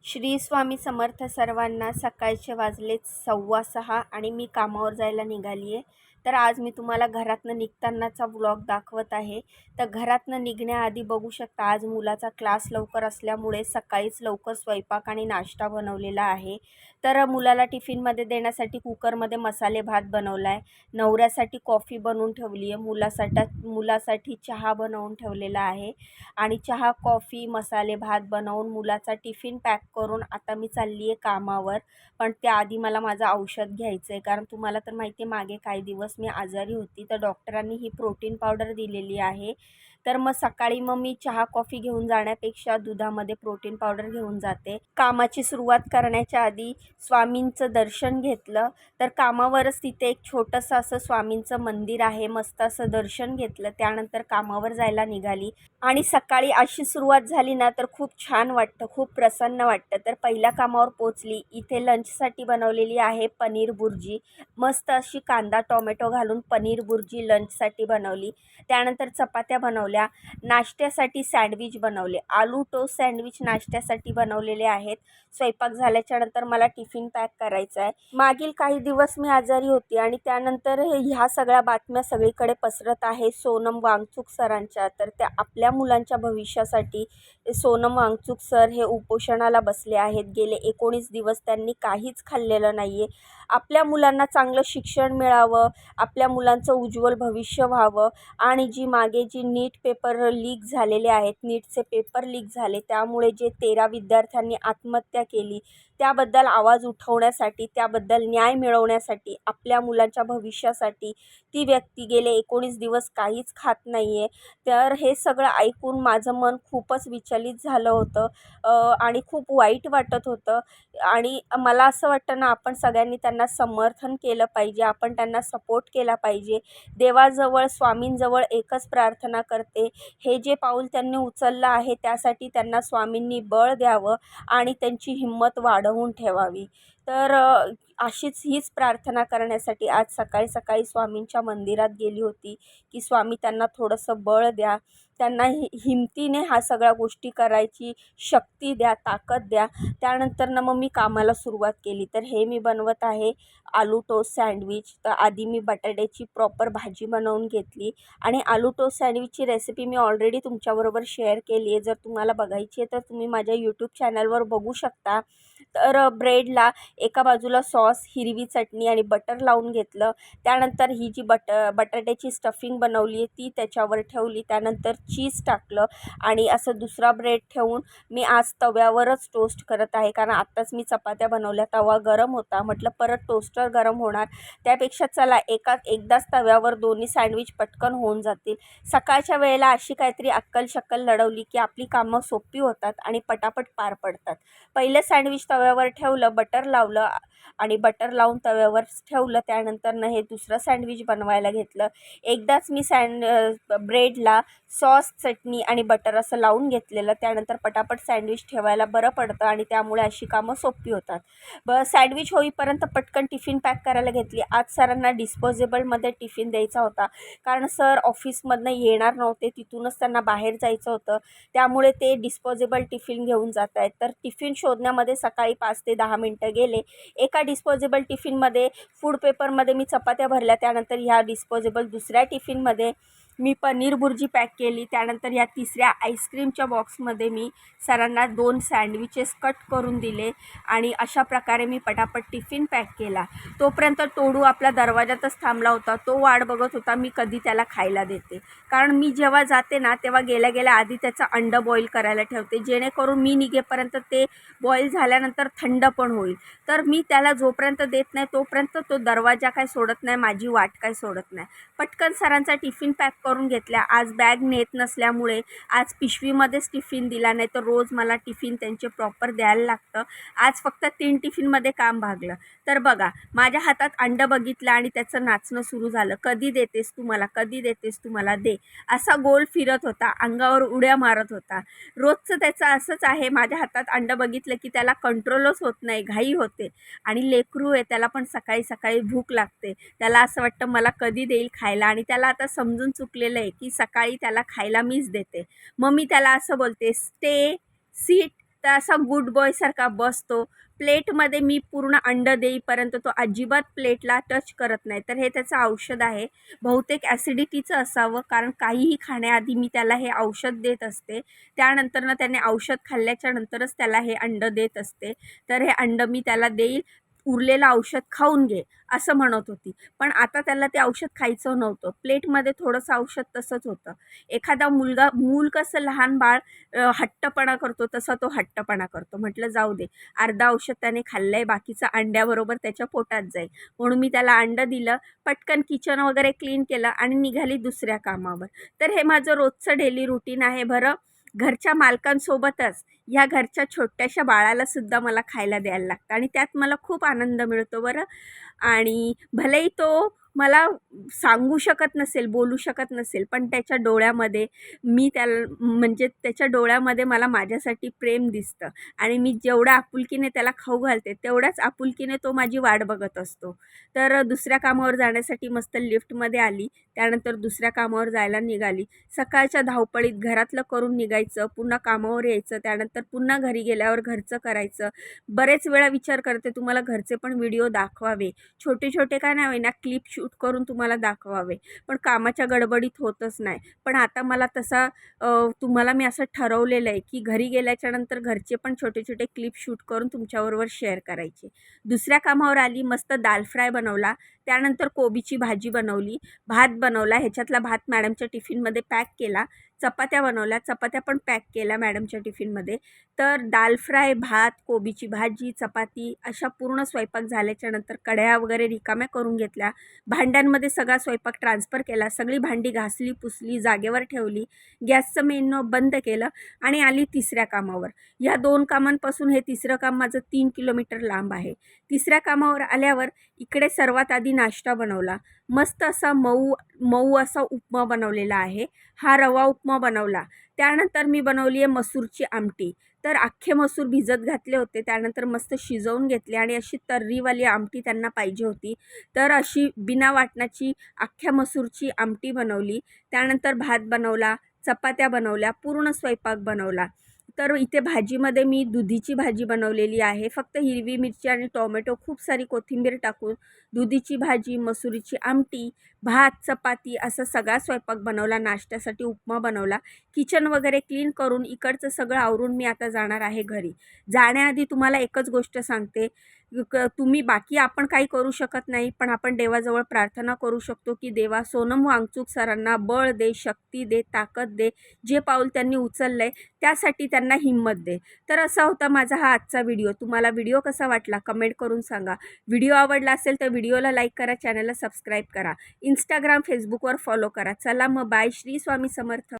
श्री स्वामी समर्थ सर्वांना. सकाळचे वाजलेत 6:15 आणि मी कामावर जायला निघाली आहे. तर आज मी तुम्हाला घरातनं निघतानाचा व्लॉग दाखवत आहे. तर घरातनं निघण्याआधी बघू शकता, आज मुलाचा क्लास लवकर असल्यामुळे सकाळीच लवकर स्वयंपाक आणि नाश्ता बनवलेला आहे. तर मुलाला टिफिनमध्ये देण्यासाठी कुकरमध्ये मसाले भात बनवला आहे. नवऱ्यासाठी कॉफी बनवून ठेवली आहे. मुलासाठी चहा बनवून ठेवलेला आहे आणि चहा, कॉफी, मसाले भात बनवून मुलाचा टिफिन पॅक करून आता मी चालली आहे कामावर. पण त्याआधी मला माझं औषध घ्यायचं आहे, कारण तुम्हाला तर माहिती आहे मागे काही दिवस मी आजारी होती. तर डॉक्टरांनी ही प्रोटीन पावडर दिलेली आहे. तर मग सकाळी मी चहा कॉफी घेऊन जाण्यापेक्षा दुधामध्ये प्रोटीन पावडर घेऊन जाते. कामाची सुरुवात करण्याच्या आधी स्वामींचं दर्शन घेतलं. तर कामावरच तिथे एक छोटंसं असं स्वामींचं मंदिर आहे, मस्त असं दर्शन घेतलं. त्यानंतर कामावर जायला निघाली आणि सकाळी अशी सुरुवात झाली ना तर खूप छान वाटतं, खूप प्रसन्न वाटतं. तर पहिल्या कामावर पोचली. इथे लंचसाठी बनवलेली आहे पनीर बुर्जी. मस्त अशी कांदा टोमॅटो घालून पनीर बुर्जी लंचसाठी बनवली. त्यानंतर चपात्या बनवल्या. नाश्त्यासाठी सँडविच बनवले. आलू टोस्ट सँडविच नाश्त्यासाठी बनवलेले आहेत. स्वयंपाक झाल्याच्यानंतर मला टिफिन पॅक करायचा आहे. मागील काही दिवस मी आजारी होती आणि त्यानंतर ह्या सगळ्या बातम्या सगळीकडे पसरत आहे सोनम वांगचुक सरांच्या. तर त्या आपल्या मुलांच्या भविष्यासाठी सोनम वांगचुक सर हे उपोषणाला बसले आहेत. गेले 19 दिवस त्यांनी काहीच खाल्लेलं नाही आहे. आपल्या मुलांना चांगलं शिक्षण मिळावं, आपल्या मुलांचं उज्ज्वल भविष्य व्हावं आणि जी नीट पेपर लीक झालेले आहेत, नीटचे पेपर लीक झाले, त्यामुळे जे 13 विद्यार्थ्यांनी आत्महत्या केली, त्याबद्दल आवाज उठवण्यासाठी, त्याबद्दल न्याय मिळवण्यासाठी, आपल्या मुलांच्या भविष्यासाठी ती व्यक्ती गेले 19 दिवस काहीच खात नाही आहे. तर हे सगळं ऐकून माझं मन खूपच विचलित झालं होतं आणि खूप वाईट वाटत होतं. आणि मला असं वाटतं ना, आपण सगळ्यांनी त्यांना समर्थन केलं पाहिजे, आपण त्यांना सपोर्ट केला पाहिजे. देवाजवळ, स्वामींजवळ एकच प्रार्थना करते, हे जे पाऊल त्यांनी उचललं आहे त्यासाठी त्यांना स्वामींनी बळ द्यावं आणि त्यांची हिंमत वाढवून ठेवावी. तर हीच प्रार्थना करण्यासाठी आज सकाळी सकाळी स्वामींच्या मंदिरात गेली होती, की स्वामी त्यांना थोडंसं बळ द्या, त्यांना हिमतीने ह्या सगळ्या गोष्टी करायची शक्ती द्या, ताकद द्या. त्यानंतर मग मी कामाला सुरुवात केली. तर हे मी बनवत आहे आलू टोस्ट सँडविच. तर आधी मी बटाट्याची प्रॉपर भाजी बनवून घेतली आणि आलू टोस्ट सँडविचची रेसिपी मी ऑलरेडी तुमच्याबरोबर शेअर केली आहे. जर तुम्हाला बघायची आहे तर तुम्ही माझ्या यूट्यूब चॅनलवर बघू शकता. तर ब्रेडला एका बाजूला सॉस, हिरवी चटणी आणि बटर लावून घेतलं. त्यानंतर ही जी बटाट्याची स्टफिंग बनवली आहे ती त्याच्यावर ठेवली. त्यानंतर चीज टाकलं आणि असं दुसरा ब्रेड ठेवून मी आज तव्यावरच टोस्ट करत आहे, कारण आत्ताच मी चपात्या बनवल्या. तवा गरम होता, म्हटलं परत टोस्टर गरम होणार, त्यापेक्षा चला एकदाच तव्यावर दोन्ही सँडविच पटकन होऊन जातील. सकाळच्या वेळेला अशी काहीतरी अक्कल शक्कल लढवली की आपली कामं सोपी होतात आणि पटापट पार पडतात. पहिलं सँडविच तव्यावर ठेवलं, बटर लावलं आणि बटर लावून तव्यावर ठेवलं. त्यानंतर हे दुसरं सँडविच बनवायला घेतलं. एकदाच मी ब्रेडला सॉस, चटणी आणि बटर असं लावून घेतलेलं. त्यानंतर पटापट सँडविच ठेवायला बरं पडतं आणि त्यामुळे अशी कामं सोपी होतात. सँडविच होईपर्यंत पटकन टिफिन पॅक करायला घेतली. आज सरांना डिस्पोजेबलमध्ये टिफिन द्यायचा होता, कारण सर ऑफिसमधनं येणार नव्हते, तिथूनच त्यांना बाहेर जायचं होतं. त्यामुळे ते डिस्पोजेबल टिफिन घेऊन जात आहेत. तर टिफिन शोधण्यामध्ये सकाळी 5 ते 10 मिनटं गेले. एका डिस्पोजेबल टिफिनमध्ये फूड पेपरमध्ये मी चपात्या भरल्या. त्यानंतर ह्या डिस्पोजेबल दुसऱ्या टिफिनमध्ये मी पनीर बुर्जी पॅक केली. त्यानंतर ह्या तिसऱ्या आईस्क्रीमच्या बॉक्समध्ये मी सरांना 2 सँडविचेस कट करून दिले आणि अशा प्रकारे मी पटापट टिफिन पॅक केला. तोपर्यंत टोडू आपला दरवाजातच थांबला होता. तो वाट बघत होता मी कधी त्याला खायला देते, कारण मी जेव्हा जाते ना तेव्हा गेल्या गेल्या आधी त्याचं अंडं बॉईल करायला ठेवते, जेणेकरून मी निघेपर्यंत ते बॉईल झाल्यानंतर थंड पण होईल. तर मी त्याला जोपर्यंत देत नाही तोपर्यंत तो दरवाजा काय सोडत नाही, माझी वाट काय सोडत नाही. पटकन सरांचा टिफिन पॅक करून घेतल्या. आज बॅग नेत नसल्यामुळे आज पिशवीमध्येच टिफिन दिला, नाही तर रोज मला टिफिन त्यांचे प्रॉपर द्यायला लागतं. आज फक्त 3 टिफिनमध्ये काम भागलं. तर बघा, माझ्या हातात अंडं बघितलं आणि त्याचं नाचणं सुरू झालं. कधी देतेस तू मला, कधी देतेस तू मला, दे. असा गोल फिरत होता, अंगावर उड्या मारत होता. रोजचं त्याचं असंच आहे. माझ्या हातात अंडं बघितलं की त्याला कंट्रोलच होत नाही, घाई होते. आणि लेकरू आहे, त्याला पण सकाळी सकाळी भूक लागते. त्याला असं वाटतं मला कधी देईल खायला, आणि त्याला आता समजून चुकलेलं आहे की सकाळी त्याला खायला मीच देते. मग मी त्याला असं बोलते, स्टे, सीट. तर असा गुड बॉयसारखा बसतो. प्लेटमध्ये मी पूर्ण अंड देईपर्यंत तो अजिबात प्लेटला टच करत नाही. तर हे त्याचं औषध आहे. बहुतेक ॲसिडिटीचं असावं, कारण काहीही खाण्याआधी मी त्याला हे औषध देत असते. त्यानंतरनं त्याने औषध खाल्ल्याच्या नंतरच त्याला हे अंड देत असते. तर हे अंड मी त्याला देईल, उरलेलं औषध खाऊन घे असं म्हणत होती. पण आता त्याला ते औषध खायचं नव्हतं. प्लेटमध्ये थोडंसं औषध तसंच होतं. एखादा मूल कसं लहान बाळ हट्टपणा करतो तसा तो हट्टपणा करतो. म्हटलं जाऊ दे, अर्धा औषध त्याने खाल्लं आहे, बाकीचं अंड्याबरोबर त्याच्या पोटात जाईल. म्हणून मी त्याला अंडं दिलं, पटकन किचन वगैरे क्लीन केलं आणि निघाली दुसऱ्या कामावर. तर हे माझं रोजचं डेली रुटीन आहे बरं. घरच्या मालकांसोबतच ह्या घरच्या छोट्याशा बाळालासुद्धा मला खायला द्यायला लागतं आणि त्यात मला खूप आनंद मिळतो बरं. आणि भलेही तो मला सांगू शकत नसेल, बोलू शकत नसेल, पण त्याच्या डोळ्यामध्ये मी त्याला म्हणजे त्याच्या डोळ्यामध्ये मला माझ्यासाठी प्रेम दिसतं आणि मी जेवढ्या आपुलकीने त्याला खाऊ घालते, तेवढ्याच आपुलकीने तो माझी वाट बघत असतो. तर दुसऱ्या कामावर जाण्यासाठी मस्त लिफ्टमध्ये आली. त्यानंतर दुसऱ्या कामावर जायला निघाली. सकाळच्या धावपळीत घरातलं करून निघायचं, पुन्हा कामावर यायचं, त्यानंतर पुन्हा घरी गेल्यावर घरचं करायचं. बरेच वेळा विचार करते तुम्हाला घरचे पण व्हिडिओ दाखवावे. छोटे-छोटे काय नाही होईना क्लिप शूट करून तुम्हाला दाखवावे. पण कामाच्या गडबडीत होतच नाही. पण आता मला तसा तुम्हाला मी असं ठरवलेलं आहे, की घरी गेल्याच्यानंतर घरचे पण छोटे-छोटे क्लिप शूट करून तुमच्याबरोबर शेअर करायचे. दुसऱ्या कामावर आली, मस्त दाल फ्राय बनवला. त्यानंतर कोबीची भाजी बनवली, भात बनवला. ह्याच्यातला भात मॅडमच्या टिफिनमध्ये पॅक केला. चपात्या बनवल्या, चपात्या पण पॅक केल्या मॅडमच्या टिफिनमध्ये. तर दाल फ्राय, भात, कोबीची भाजी, चपाती अशा पूर्ण स्वयंपाक झाल्याच्यानंतर कढया वगैरे रिकाम्या करून घेतल्या. भांड्यांमध्ये सगळा स्वयंपाक ट्रान्सफर केला. सगळी भांडी घासली, पुसली, जागेवर ठेवली. गॅसचं मेन नॉब बंद केलं आणि आली तिसऱ्या कामावर. ह्या 2 कामांपासून हे तिसरं काम माझं 3 किलोमीटर लांब आहे. तिसऱ्या कामावर आल्यावर इकडे सर्वात आधी नाश्ता बनवला. मस्त असा मऊ मऊ असा उपमा बनवलेला आहे. हा रवा उपमा बनवला. त्यानंतर मी बनवली आहे मसूरची आमटी. तर अख्खे मसूर भिजत घातले होते. त्यानंतर मस्त शिजवून घेतले आणि अशी तर्रीवाली आमटी त्यांना पाहिजे होती. तर अशी बिना वाटणाची अख्ख्या मसूरची आमटी बनवली. त्यानंतर भात बनवला, चपात्या बनवल्या, पूर्ण स्वयंपाक बनवला. तर इथे भाजीमध्ये मी दुधीची भाजी बनवलेली आहे. फक्त हिरवी मिरची आणि टोमॅटो, खूप सारी कोथिंबीर टाकून दुधीची भाजी, मसुरीची आमटी, भात, चपाती असा सगळा स्वयंपाक बनवला. नाश्त्यासाठी उपमा बनवला. किचन वगैरे क्लीन करून इकडचं सगळं आवरून मी आता जाणार आहे घरी. जाण्याआधी तुम्हाला एकच गोष्ट सांगते, तुम्ही बाकी आपण काही करू शकत नाही, पण आपण देवाजवळ प्रार्थना करू शकतो, की देवा सोनम वांगचूक सरांना बळ दे, शक्ती दे, ताकद दे. जे पाऊल त्यांनी उचललं आहे त्यासाठी त्यांना हिंमत दे. तर असा होता माझा हा आजचा व्हिडिओ. तुम्हाला व्हिडिओ कसा वाटला कमेंट करून सांगा. व्हिडिओ आवडला असेल तर व्हिडिओला लाईक करा, चॅनलला सबस्क्राईब करा, इंस्टाग्राम, फेसबुकवर फॉलो करा. चला मग बाय. श्री स्वामी समर्थ.